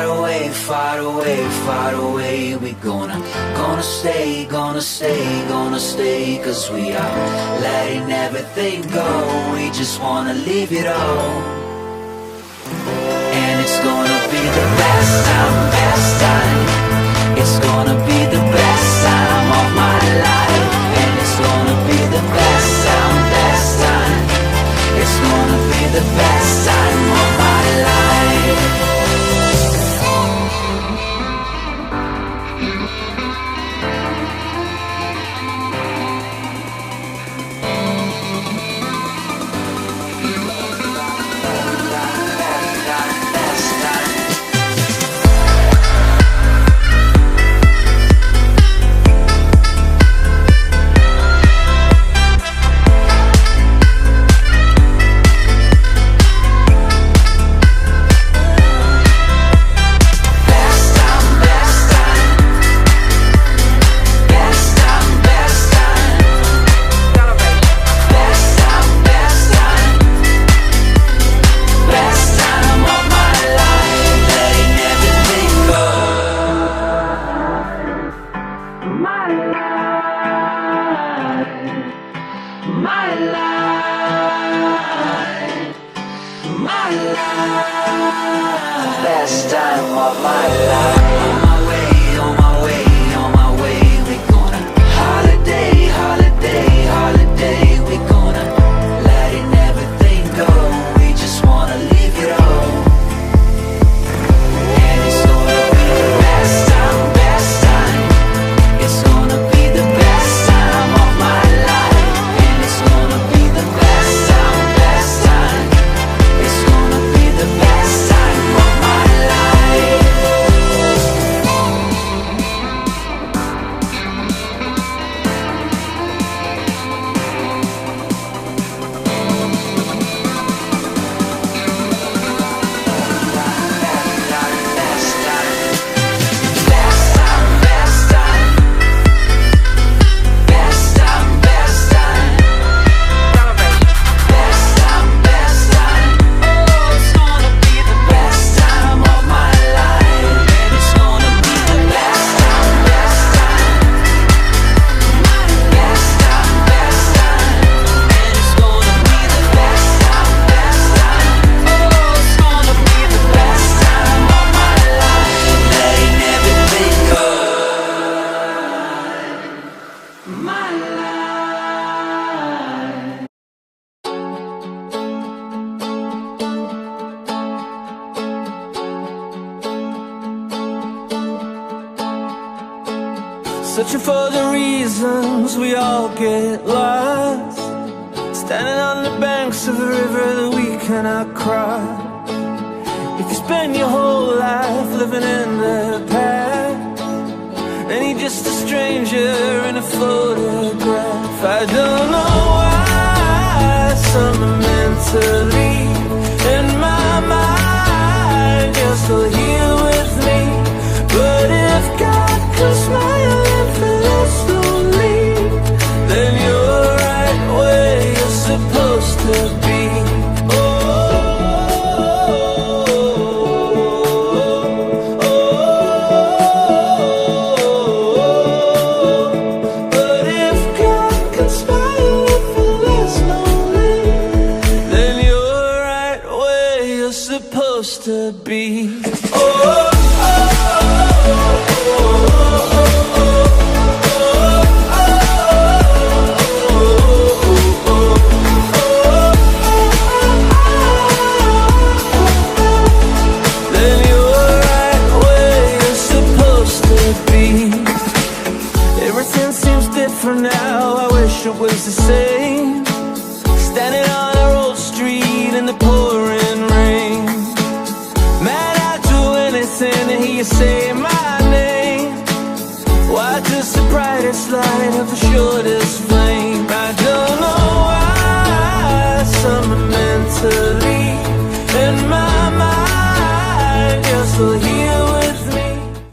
away, far away, far away. We gonna stay, gonna stay, gonna stay. Cause we are letting everything go. We just wanna leave it all. And it's gonna be the best time, best time. It's gonna be the best time of my life. And it's gonna be the best time, best time. It's gonna be the best time of my life. Best time of my life. On my way, on my way, on my way. We gonna holiday, holiday, holiday. We gonna letting everything go. We just wanna leave it all. And it's gonna be the best time, best time. It's gonna be the best time of my life. And it's gonna be the best time, best time. It's gonna be the best time of my life. Searching for the reasons we all get lost, standing on the banks of a river that we cannot cross. If you spend your whole life living in the past, then you're just a stranger in a photograph. I don't know why some are meant to leave. In my mind, you're still here with me. But if God could smile slowly, then you're right where you're supposed to be. Oh, but if God can smile effortlessly, then you're right where you're supposed to be. Oh, it was the same, standing on our old street in the pouring rain. Man, I'd do anything to hear you say my name. Why just the brightest light of the